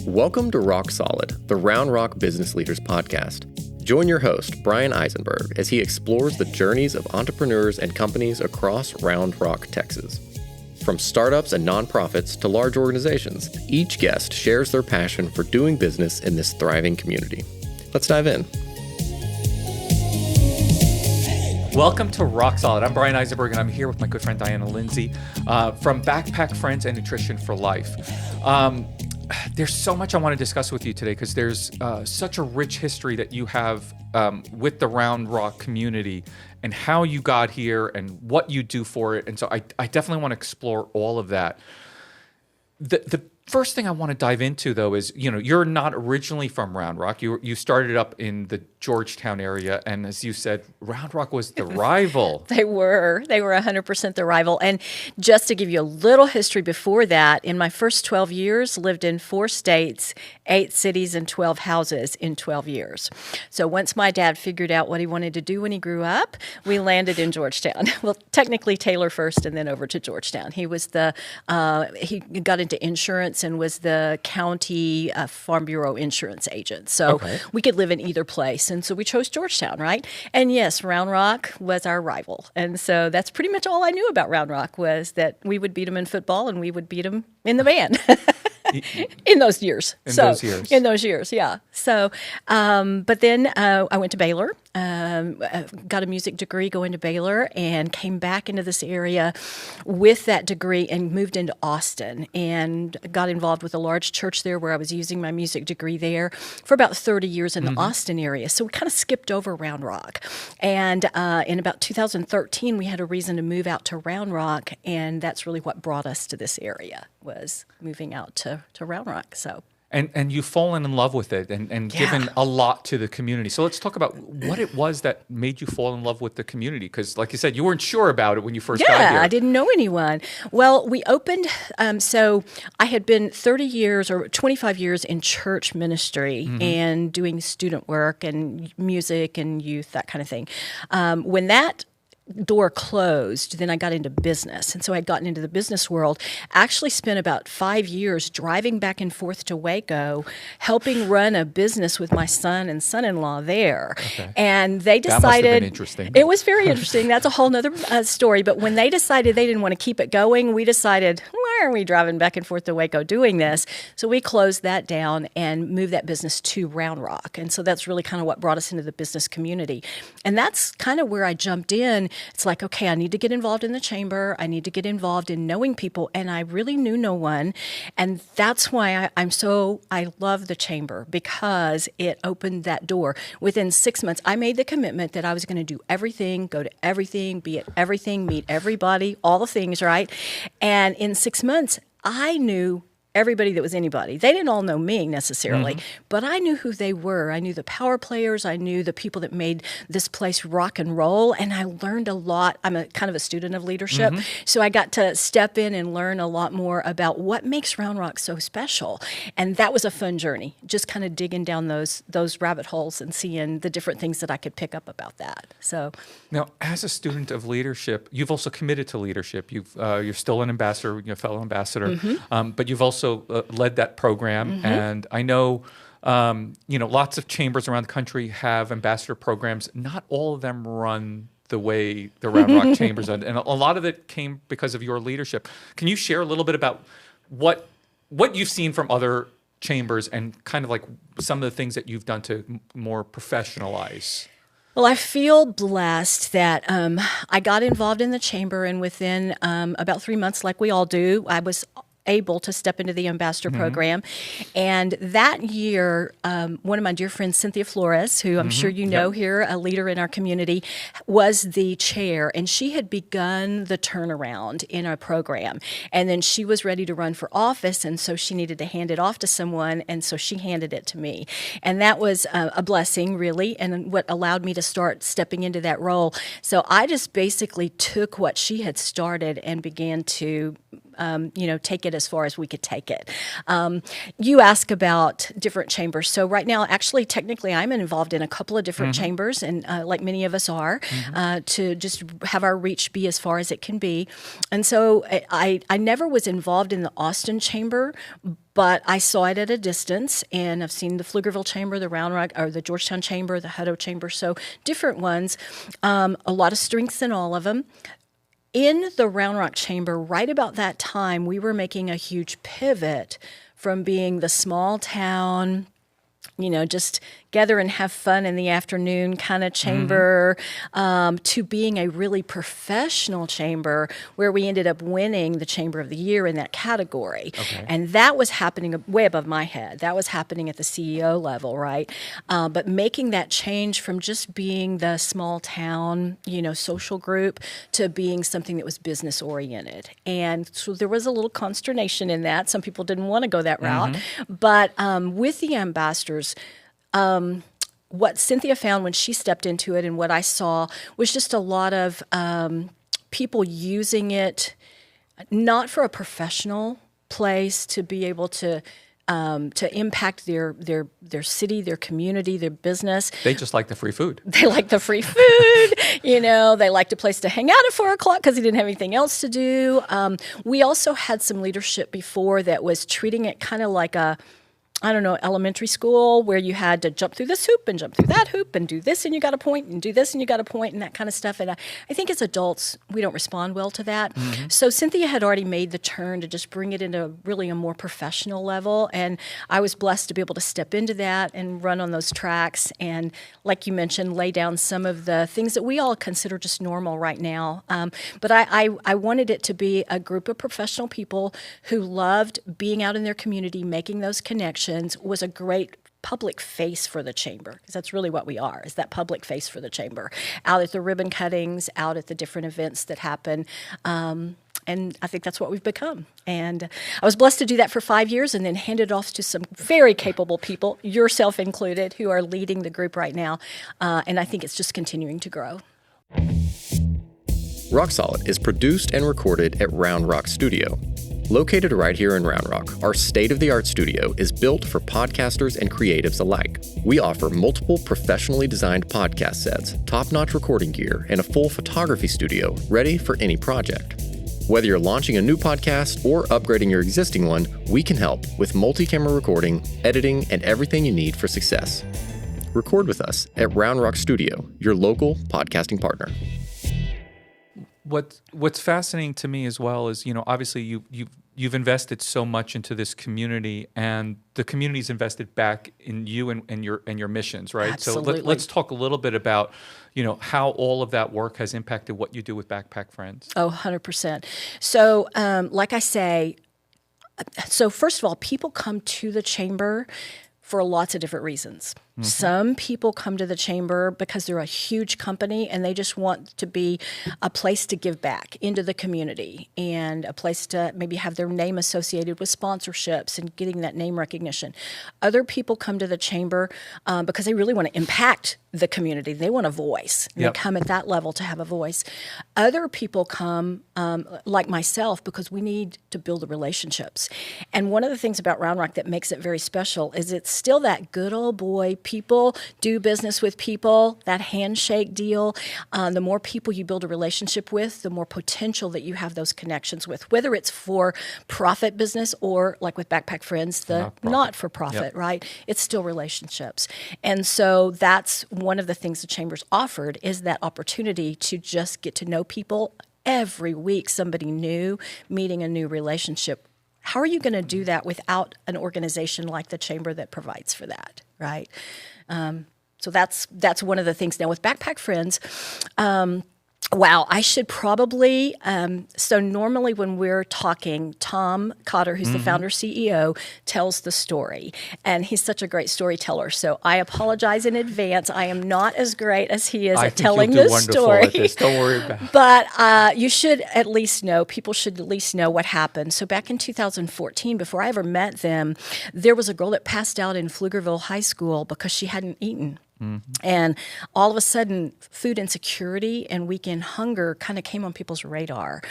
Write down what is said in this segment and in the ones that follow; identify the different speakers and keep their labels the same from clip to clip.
Speaker 1: Welcome to Rock Solid, the Round Rock Business Leaders Podcast. Join your host, Bryan Eisenberg, as he explores the journeys of entrepreneurs and companies across Round Rock, Texas. From startups and nonprofits to large organizations, each guest shares their passion for doing business in this thriving community. Let's dive in.
Speaker 2: Welcome to Rock Solid. I'm Bryan Eisenberg, and I'm here with my good friend Diana Lindsey from Backpack Friends and Nutrition for Life. There's so much I want to discuss with you today because there's such a rich history that you have with the Round Rock community and how you got here and what you do for it. And so I definitely want to explore all of that. The first thing I want to dive into, though, is, you're not originally from Round Rock. You started up in the Georgetown area, and as you said, Round Rock was the rival.
Speaker 3: They were 100% the rival. And just to give you a little history before that, in my first 12 years, lived in 4 states, 8 cities, and 12 houses in 12 years. So once my dad figured out what he wanted to do when he grew up, we landed in Georgetown. Well, technically Taylor first and then over to Georgetown. He was he got into insurance and was the county Farm Bureau insurance agent. So we could live in either place. And so we chose Georgetown, right? And yes, Round Rock was our rival. And so that's pretty much all I knew about Round Rock, was that we would beat them in football and we would beat them in the band. In those years. In those years, yeah. So, but then I went to Baylor, got a music degree going to Baylor, and came back into this area with that degree and moved into Austin and got involved with a large church there where I was using my music degree there for about 30 years in the Austin area. So we kind of skipped over Round Rock. And in about 2013, we had a reason to move out to Round Rock, and that's really what brought us to this area, was moving out to Round Rock. So.
Speaker 2: And you've fallen in love with it and given a lot to the community. So let's talk about what it was that made you fall in love with the community. Because like you said, you weren't sure about it when you first got here.
Speaker 3: Yeah, I didn't know anyone. Well, we opened, so I had been 30 years or 25 years in church ministry and doing student work and music and youth, that kind of thing. When that door closed, then I got into business. And so I'd gotten into the business world, actually spent about 5 years driving back and forth to Waco, helping run a business with my son and son-in-law there. Okay. And they decided... That must have been interesting. It was very interesting. That's a whole nother story. But when they decided they didn't want to keep it going, we decided, why are we driving back and forth to Waco doing this? So we closed that down and moved that business to Round Rock. And so that's really kind of what brought us into the business community. And that's kind of where I jumped in. It's like, okay, I need to get involved in the chamber. I need to get involved in knowing people. And I really knew no one. And that's why I love the chamber, because it opened that door. Within 6 months, I made the commitment that I was going to do everything, go to everything, be at everything, meet everybody, all the things, right? And in 6 months, I knew everybody that was anybody. They didn't all know me necessarily, but I knew who they were. I knew the power players. I knew the people that made this place rock and roll, and I learned a lot. I'm a kind of a student of leadership, so I got to step in and learn a lot more about what makes Round Rock so special, and that was a fun journey, just kind of digging down those rabbit holes and seeing the different things that I could pick up about that. So
Speaker 2: now, as a student of leadership, you've also committed to leadership. You're still an ambassador, you're a fellow ambassador, but you've also led that program, and I know, lots of chambers around the country have ambassador programs. Not all of them run the way the Round Rock chambers are, and a lot of it came because of your leadership. Can you share a little bit about what you've seen from other chambers and kind of like some of the things that you've done to more professionalize?
Speaker 3: Well, I feel blessed that I got involved in the chamber, and within about 3 months, like we all do, I was able to step into the ambassador program. And that year, one of my dear friends, Cynthia Flores, who I'm sure you know here, a leader in our community, was the chair. And she had begun the turnaround in our program. And then she was ready to run for office. And so she needed to hand it off to someone. And so she handed it to me. And that was a blessing, really, and what allowed me to start stepping into that role. So I just basically took what she had started and began to take it as far as we could take it. You ask about different chambers. So right now, actually, technically, I'm involved in a couple of different chambers, and like many of us are, to just have our reach be as far as it can be. And so I never was involved in the Austin chamber, but I saw it at a distance, and I've seen the Pflugerville chamber, the Round Rock, or the Georgetown chamber, the Hutto chamber, so different ones. A lot of strengths in all of them. In the Round Rock chamber, right about that time, we were making a huge pivot from being the small town, just gather and have fun in the afternoon kind of chamber, to being a really professional chamber where we ended up winning the Chamber of the Year in that category. Okay. And that was happening way above my head. That was happening at the CEO level, right? But making that change from just being the small town, social group to being something that was business oriented. And so there was a little consternation in that. Some people didn't want to go that route. But with the ambassadors, what Cynthia found when she stepped into it and what I saw was just a lot of people using it not for a professional place to be able to impact their city, their community, their business.
Speaker 2: They just like the free food.
Speaker 3: They like the free food. They liked a place to hang out at 4 o'clock because they didn't have anything else to do. We also had some leadership before that was treating it kind of like elementary school where you had to jump through this hoop and jump through that hoop and do this and you got a point and do this and you got a point and that kind of stuff. And I think as adults, we don't respond well to that. So Cynthia had already made the turn to just bring it into really a more professional level. And I was blessed to be able to step into that and run on those tracks. And like you mentioned, lay down some of the things that we all consider just normal right now. But I wanted it to be a group of professional people who loved being out in their community, making those connections, was a great public face for the chamber, because that's really what we are, is that public face for the chamber, out at the ribbon cuttings, out at the different events that happen. And I think that's what we've become. And I was blessed to do that for 5 years and then hand it off to some very capable people, yourself included, who are leading the group right now. And I think it's just continuing to grow.
Speaker 1: Rock Solid is produced and recorded at Round Rock Studio. Located right here in Round Rock, our state-of-the-art studio is built for podcasters and creatives alike. We offer multiple professionally designed podcast sets, top-notch recording gear, and a full photography studio ready for any project. Whether you're launching a new podcast or upgrading your existing one, we can help with multi-camera recording, editing, and everything you need for success. Record with us at Round Rock Studio, your local podcasting partner.
Speaker 2: What's fascinating to me as well is, obviously you've invested so much into this community, and the community's invested back in you and your missions, right?
Speaker 3: Absolutely.
Speaker 2: So let's talk a little bit about, how all of that work has impacted what you do with Backpack Friends.
Speaker 3: Oh, 100%. So, like I say, first of all, people come to the chamber for lots of different reasons. Some people come to the chamber because they're a huge company and they just want to be a place to give back into the community and a place to maybe have their name associated with sponsorships and getting that name recognition. Other people come to the chamber because they really want to impact the community. They want a voice. Yep. They come at that level to have a voice. Other people come, like myself, because we need to build the relationships. And one of the things about Round Rock that makes it very special is it's still that good old boy, people do business with people, that handshake deal. The more people you build a relationship with, the more potential that you have those connections with, whether it's for profit business or like with Backpack Friends, the not-for-profit, yep. Right? It's still relationships. And so that's one of the things the Chamber's offered is that opportunity to just get to know people every week, somebody new, meeting a new relationship. How are you going to do that without an organization like the Chamber that provides for that, right? So that's one of the things. Now with Backpack Friends, wow, I should probably, so normally when we're talking, Tom Cotter, who's the founder CEO, tells the story. And he's such a great storyteller. So I apologize in advance. I am not as great as he is at telling this story.
Speaker 2: At this. Don't worry about it.
Speaker 3: But you should at least know, people should at least know what happened. So back in 2014, before I ever met them, there was a girl that passed out in Pflugerville High School because she hadn't eaten. And all of a sudden, food insecurity and weekend hunger kind of came on people's radar.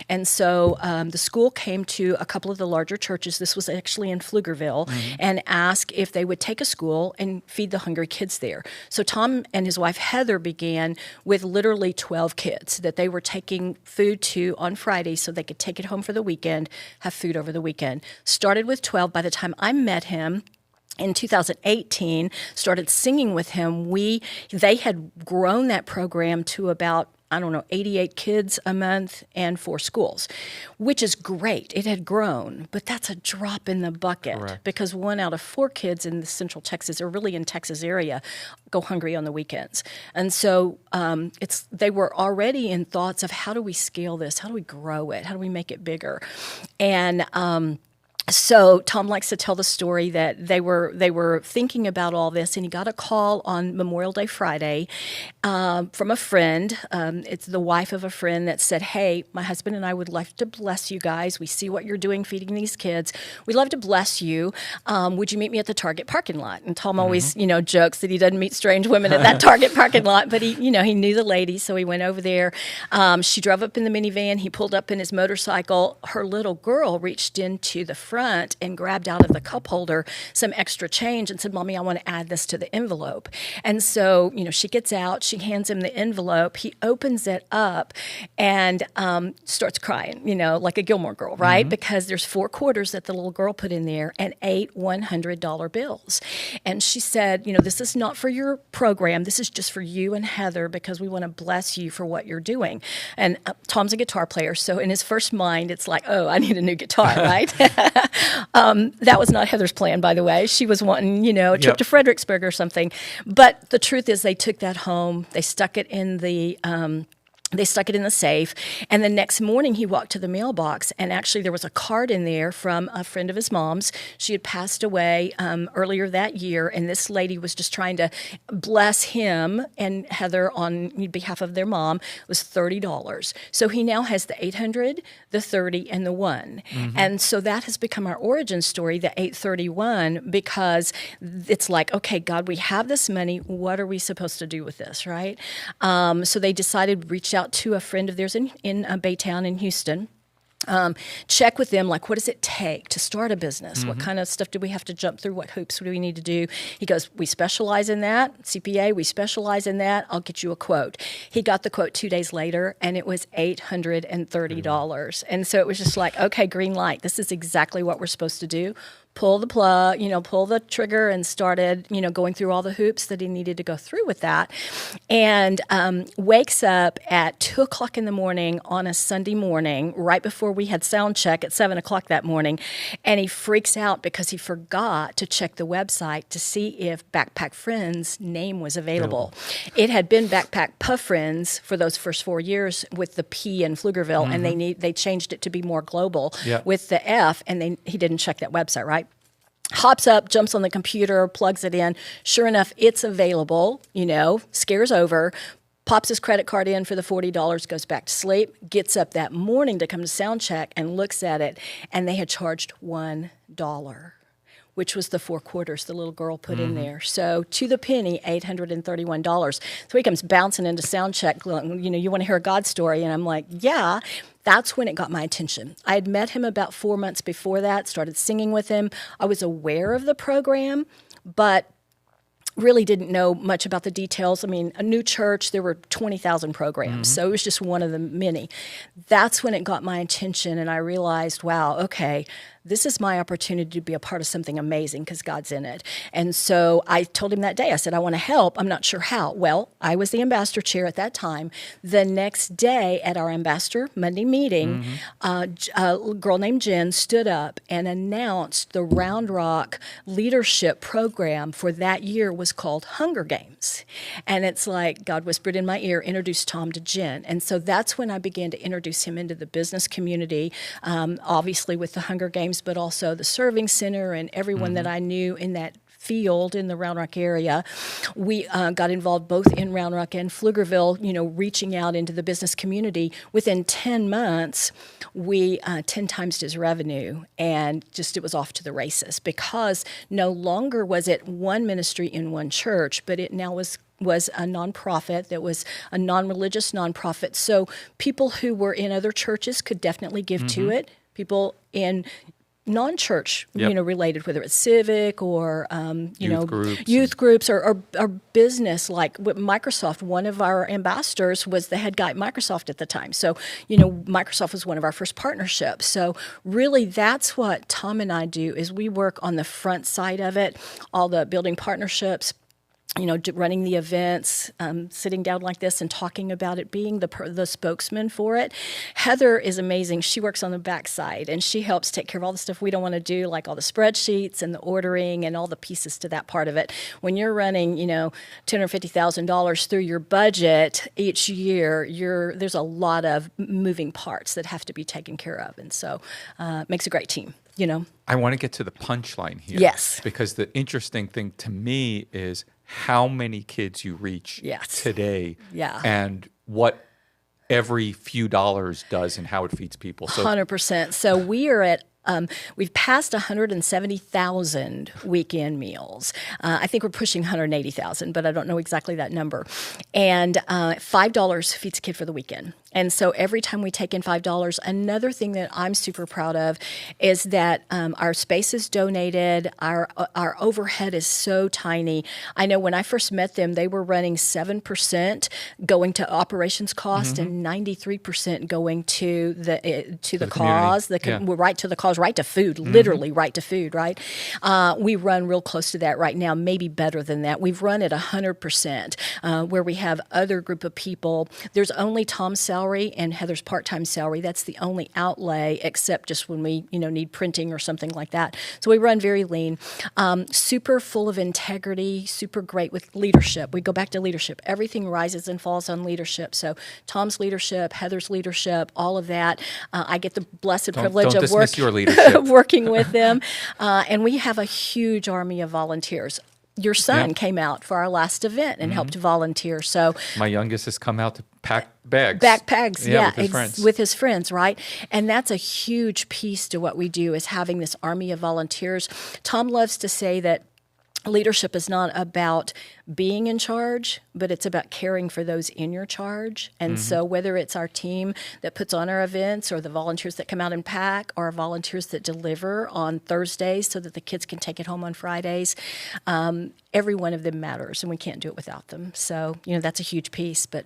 Speaker 3: And so the school came to a couple of the larger churches. This was actually in Pflugerville, and asked if they would take a school and feed the hungry kids there. So Tom and his wife Heather began with literally 12 kids that they were taking food to on Friday so they could take it home for the weekend, have food over the weekend. Started with 12. By the time I met him, in 2018, started singing with him. They had grown that program to about 88 kids a month and 4 schools, which is great. It had grown, but that's a drop in the bucket.
Speaker 2: Correct.
Speaker 3: Because 1 out of 4 kids in the Central Texas, or really in Texas area, go hungry on the weekends. And so they were already in thoughts of how do we scale this? How do we grow it? How do we make it bigger? And so Tom likes to tell the story that they were thinking about all this, and he got a call on Memorial Day Friday from a friend. It's the wife of a friend that said, "Hey, my husband and I would like to bless you guys. We see what you're doing feeding these kids. We'd love to bless you. Would you meet me at the Target parking lot?" And Tom always, jokes that he doesn't meet strange women at that Target parking lot, but he knew the lady, so he went over there. She drove up in the minivan. He pulled up in his motorcycle. Her little girl reached into the front and grabbed out of the cup holder some extra change and said, "Mommy, I want to add this to the envelope." And so, she gets out, she hands him the envelope, he opens it up and starts crying, like a Gilmore Girl, right? Because there's 4 quarters that the little girl put in there and 8 $100 bills. And she said, "This is not for your program. This is just for you and Heather because we want to bless you for what you're doing." And Tom's a guitar player, so in his first mind, it's like, "Oh, I need a new guitar," right? That was not Heather's plan, by the way. She was wanting, a trip to Fredericksburg or something. But the truth is they took that home. They stuck it in the safe. And the next morning he walked to the mailbox, and actually there was a card in there from a friend of his mom's. She had passed away earlier that year, and this lady was just trying to bless him and Heather on behalf of their mom. It was $30. So he now has the 800, the 30, and the 1. And so that has become our origin story, the 831, because it's like, okay, God, we have this money. What are we supposed to do with this, right? So they decided, reach out to a friend of theirs in Baytown in Houston. Check with them, like, what does it take to start a business? What kind of stuff do we have to jump through? What hoops do we need to do? He goes, "We specialize in that. CPA, we specialize in that. I'll get you a quote." He got the quote 2 days later, and it was $830. And so it was just like, okay, green light. This is exactly what we're supposed to do. Pull the plug, pull the trigger, and started, going through all the hoops that he needed to go through with that. And wakes up at 2:00 in the morning on a Sunday morning, right before we had sound check at 7:00 that morning. And he freaks out because he forgot to check the website to see if Backpack Friends' name was available. It had been Backpack Puff Friends for those first 4 years with the P in Pflugerville, and they changed it to be more global with the F, and he didn't check that website, right? Hops up, jumps on the computer, plugs it in. Sure enough, it's available, scares over, pops his credit card in for the $40, goes back to sleep, gets up that morning to come to sound check and looks at it, and they had charged $1, which was the 4 quarters the little girl put in there. So to the penny, $831. So he comes bouncing into sound check, you want to hear a God story? And I'm like, yeah. That's when it got my attention. I had met him about 4 months before that, started singing with him. I was aware of the program, but really didn't know much about the details. I mean, a new church, there were 20,000 programs, so it was just one of the many. That's when it got my attention, and I realized, wow, okay, this is my opportunity to be a part of something amazing because God's in it. And so I told him that day, I said, I want to help. I'm not sure how. Well, I was the ambassador chair at that time. The next day at our ambassador Monday meeting, a girl named Jen stood up and announced the Round Rock leadership program for that year was called Hunger Games. And it's like God whispered in my ear, introduce Tom to Jen. And so that's when I began to introduce him into the business community, obviously with the Hunger Games, but also the Serving Center and everyone that I knew in that field in the Round Rock area. We got involved both in Round Rock and Pflugerville, reaching out into the business community. Within 10 months, we 10 times his revenue, and just it was off to the races, because no longer was it one ministry in one church, but it now was a nonprofit that was a non-religious nonprofit. So people who were in other churches could definitely give to it. People in non-church, related, whether it's civic or, youth groups or business, like with Microsoft. One of our ambassadors was the head guy at Microsoft at the time. So, Microsoft was one of our first partnerships. So really that's what Tom and I do, is we work on the front side of it, all the building partnerships, running the events, sitting down like this and talking about it, being the spokesman for it. Heather is amazing. She works on the backside, and she helps take care of all the stuff we don't want to do, like all the spreadsheets and the ordering and all the pieces to that part of it. When you're running, $250,000 through your budget each year, there's a lot of moving parts that have to be taken care of, and so it makes a great team.
Speaker 2: I want to get to the punchline here.
Speaker 3: Yes.
Speaker 2: Because the interesting thing to me is how many kids you reach today, and what every few dollars does and how it feeds people. So
Speaker 3: 100%. So we are at we've passed 170,000 weekend meals. I think we're pushing 180,000, but I don't know exactly that number. And $5 feeds a kid for the weekend. And so every time we take in $5, another thing that I'm super proud of is that our space is donated. Our overhead is so tiny. I know when I first met them, they were running 7% going to operations cost and 93% going to the cause, right to the cause, right to food, literally right to food, right? We run real close to that right now, maybe better than that. We've run at 100%, where we have other group of people. There's only Tom's salary and Heather's part-time salary. That's the only outlay, except just when we need printing or something like that. So we run very lean, super full of integrity, super great with leadership. We go back to leadership. Everything rises and falls on leadership. So Tom's leadership, Heather's leadership, all of that. I get the blessed privilege of working with them. And we have a huge army of volunteers. Your son came out for our last event and helped volunteer. So
Speaker 2: my youngest has come out to pack bags.
Speaker 3: With his friends, right? And that's a huge piece to what we do, is having this army of volunteers. Tom loves to say that leadership is not about being in charge, but it's about caring for those in your charge. And so whether it's our team that puts on our events, or the volunteers that come out and pack, or volunteers that deliver on Thursdays so that the kids can take it home on Fridays, every one of them matters, and we can't do it without them. So, that's a huge piece. But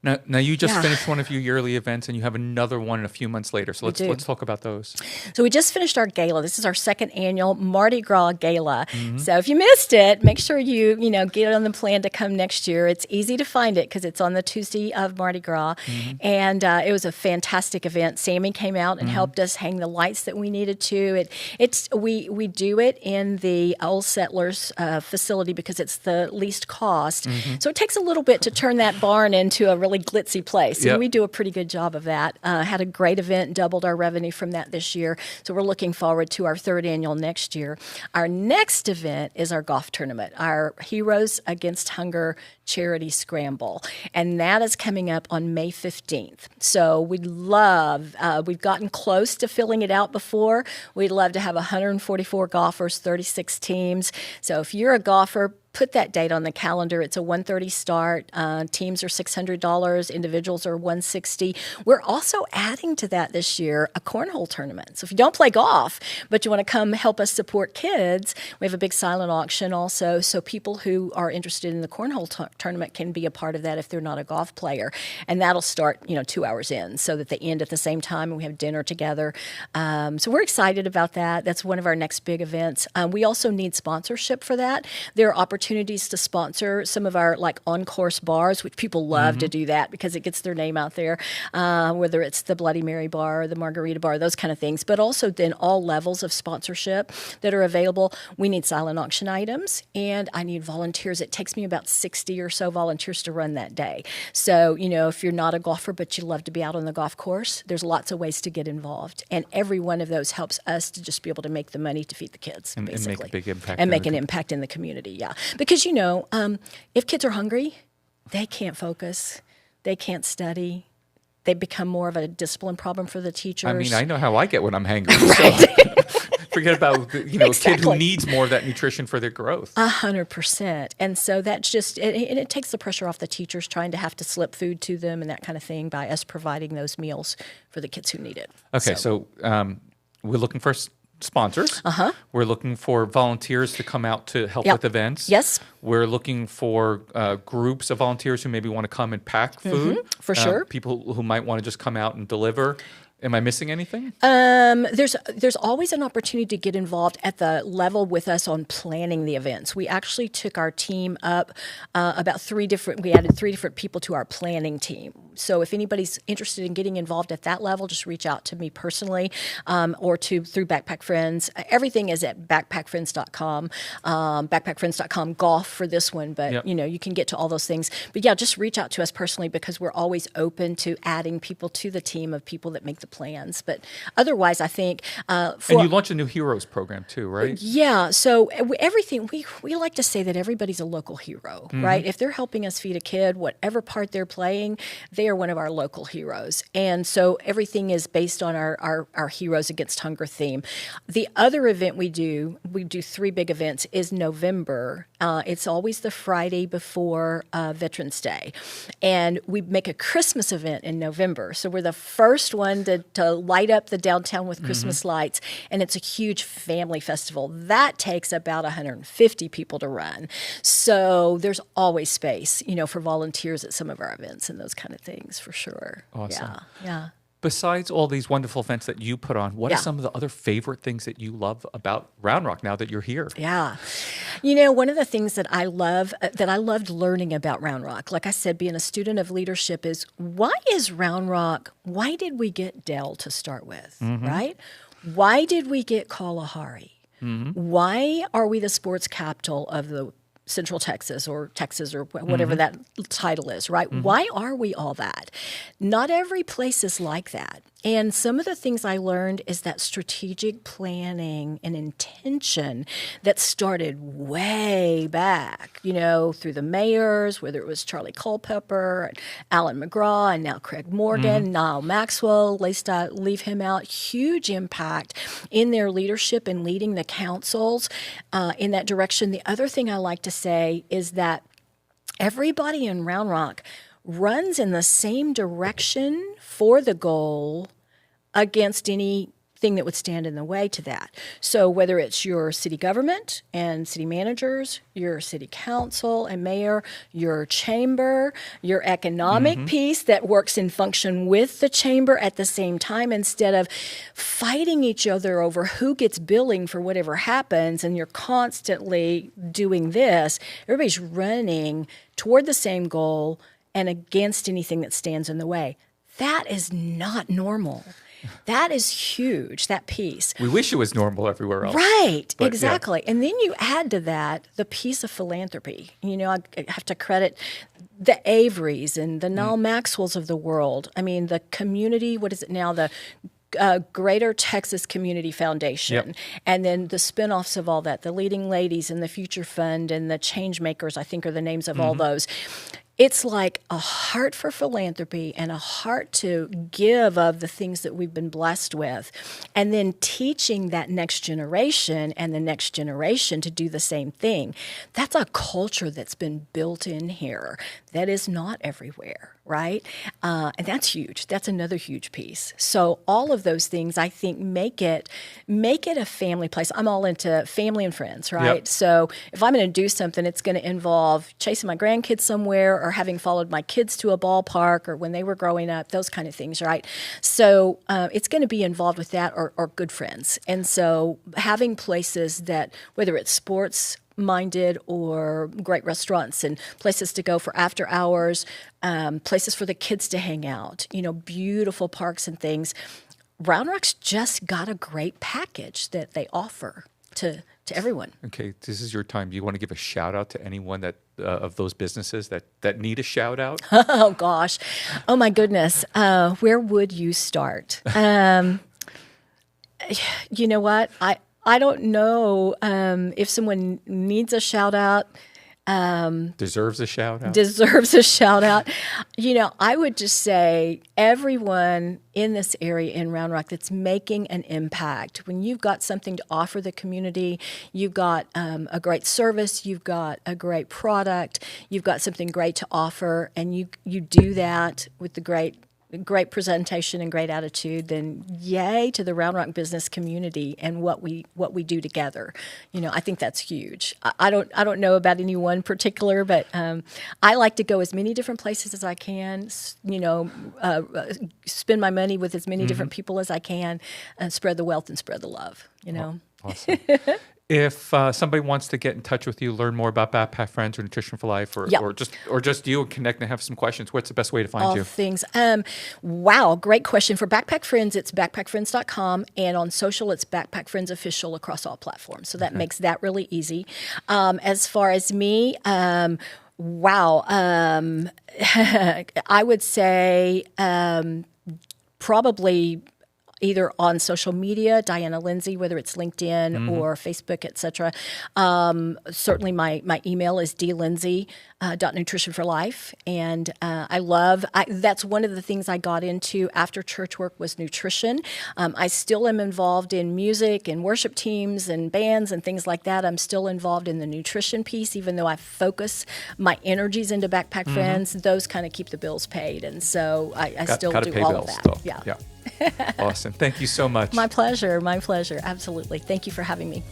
Speaker 2: Now you just finished one of your yearly events, and you have another one a few months later. So let's talk about those.
Speaker 3: So we just finished our gala. This is our second annual Mardi Gras Gala. So if you missed it, make sure you get on the plan to come next year. It's easy to find it because it's on the Tuesday of Mardi Gras, and it was a fantastic event. Sammy came out and helped us hang the lights that we needed to. We do it in the Old Settlers facility because it's the least cost. So it takes a little bit to turn that barn into a really glitzy place. And we do a pretty good job of that. Had a great event, doubled our revenue from that this year. So we're looking forward to our third annual next year. Our next event is our golf tournament, our Heroes Against Hunger charity Scramble. And that is coming up on May 15th. So we've gotten close to filling it out before. We'd love to have 144 golfers, 36 teams. So if you're a golfer, put that date on the calendar. It's a 1:30 start. Teams are $600. Individuals are $160. We're also adding to that this year a cornhole tournament. So if you don't play golf, but you want to come help us support kids, we have a big silent auction also. So people who are interested in the cornhole tournament can be a part of that if they're not a golf player. And that'll start 2 hours in, so that they end at the same time, and we have dinner together. So we're excited about that. That's one of our next big events. We also need sponsorship for that. There are opportunities opportunities to sponsor some of our like on-course bars, which people love to do that because it gets their name out there, whether it's the Bloody Mary bar, or the Margarita bar, those kind of things, but also then all levels of sponsorship that are available. We need silent auction items, and I need volunteers. It takes me about 60 or so volunteers to run that day. So, if you're not a golfer, but you love to be out on the golf course, there's lots of ways to get involved. And every one of those helps us to just be able to make the money to feed the kids,
Speaker 2: and
Speaker 3: basically.
Speaker 2: make a big impact.
Speaker 3: And make an impact in the community, yeah. Because, if kids are hungry, they can't focus, they can't study, they become more of a discipline problem for the teachers.
Speaker 2: I mean, I know how I get when I'm hangry. So forget about a kid who needs more of that nutrition for their growth.
Speaker 3: 100%. And so that's just, and it takes the pressure off the teachers trying to have to slip food to them and that kind of thing by us providing those meals for the kids who need it.
Speaker 2: Okay, so we're looking for sponsors. We're looking for volunteers to come out to help with events.
Speaker 3: Yes.
Speaker 2: We're looking for groups of volunteers who maybe want to come and pack food.
Speaker 3: For sure.
Speaker 2: People who might want to just come out and deliver. Am I missing anything?
Speaker 3: There's always an opportunity to get involved at the level with us on planning the events. We actually took our team up we added 3 different people to our planning team. So if anybody's interested in getting involved at that level, just reach out to me personally or through Backpack Friends. Everything is at backpackfriends.com, backpackfriends.com golf for this one, but you can get to all those things. But yeah, just reach out to us personally because we're always open to adding people to the team of people that make the plans. But otherwise, I think
Speaker 2: and you launched a new Heroes program too, right?
Speaker 3: Yeah. So everything we like to say that everybody's a local hero, right? If they're helping us feed a kid, whatever part they're playing, they are one of our local heroes. And so everything is based on our Heroes Against Hunger theme. The other event we do 3 big events, is November. It's always the Friday before Veterans Day. And we make a Christmas event in November. So we're the first one to light up the downtown with Christmas lights. And it's a huge family festival. That takes about 150 people to run. So there's always space, for volunteers at some of our events and those kind of things, for sure.
Speaker 2: Awesome.
Speaker 3: Yeah.
Speaker 2: Besides all these wonderful events that you put on, what are some of the other favorite things that you love about Round Rock now that you're here?
Speaker 3: Yeah. One of the things that I loved learning about Round Rock, like I said, being a student of leadership, is why did we get Dell to start with, right? Why did we get Kalahari? Why are we the sports capital of the Central Texas or whatever that title is, right? Why are we all that? Not every place is like that. And some of the things I learned is that strategic planning and intention that started way back, through the mayors, whether it was Charlie Culpepper, and Alan McGraw, and now Craig Morgan, Niall Maxwell, least I leave him out, huge impact in their leadership and leading the councils in that direction. The other thing I like to say is that everybody in Round Rock runs in the same direction for the goal against anything that would stand in the way to that. So whether it's your city government and city managers, your city council and mayor, your chamber, your economic piece that works in function with the chamber at the same time, instead of fighting each other over who gets billing for whatever happens, and you're constantly doing this, everybody's running toward the same goal and against anything that stands in the way. That is not normal. That is huge, that piece.
Speaker 2: We wish it was normal everywhere else.
Speaker 3: Right, exactly. Yeah. And then you add to that the piece of philanthropy. I have to credit the Averys and the Niall Maxwells of the world. I mean, the community, what is it now? The Greater Texas Community Foundation, and then the spinoffs of all that, the Leading Ladies and the Future Fund and the Change Makers, I think are the names of all those. It's like a heart for philanthropy and a heart to give of the things that we've been blessed with, and then teaching that next generation and the next generation to do the same thing. That's a culture that's been built in here that is not everywhere, right? And that's huge. That's another huge piece. So all of those things, I think, make it a family place. I'm all into family and friends, right?
Speaker 2: Yep.
Speaker 3: So if I'm going to do something, it's going to involve chasing my grandkids somewhere or having followed my kids to a ballpark or when they were growing up, those kind of things, right? So it's going to be involved with that or good friends. And so having places that, whether it's sports, minded or great restaurants and places to go for after hours, places for the kids to hang out, beautiful parks and things. Round Rock's just got a great package that they offer to everyone.
Speaker 2: Okay, this is your time. Do you want to give a shout out to anyone that of those businesses that need a shout out?
Speaker 3: Oh gosh, oh my goodness, where would you start? You know what? I don't know if someone needs a shout out.
Speaker 2: Deserves a shout out?
Speaker 3: Deserves a shout out. I would just say everyone in this area in Round Rock that's making an impact. When you've got something to offer the community, you've got a great service, you've got a great product, you've got something great to offer, and you do that with the great presentation and great attitude, then yay to the Round Rock business community and what we do together. I think that's huge. I don't know about any one particular, but I like to go as many different places as I can. Spend my money with as many different people as I can, and spread the wealth and spread the love.
Speaker 2: Awesome. If somebody wants to get in touch with you, learn more about Backpack Friends or Nutrition for Life, or just you, and connect and have some questions, what's the best way to find you?
Speaker 3: All things. Wow, great question. For Backpack Friends, it's backpackfriends.com, and on social, it's Backpack Friends Official across all platforms. So that makes that really easy. As far as me, wow, I would say probably either on social media, Diana Lindsey, whether it's LinkedIn or Facebook, etc. Certainly my email is dlindsey.nutritionforlife. And that's one of the things I got into after church work was nutrition. I still am involved in music and worship teams and bands and things like that. I'm still involved in the nutrition piece, even though I focus my energies into Backpack Friends. Those kind of keep the bills paid. And so I still do all of that.
Speaker 2: Still. Yeah. Awesome. Thank you so much.
Speaker 3: My pleasure. Absolutely. Thank you for having me.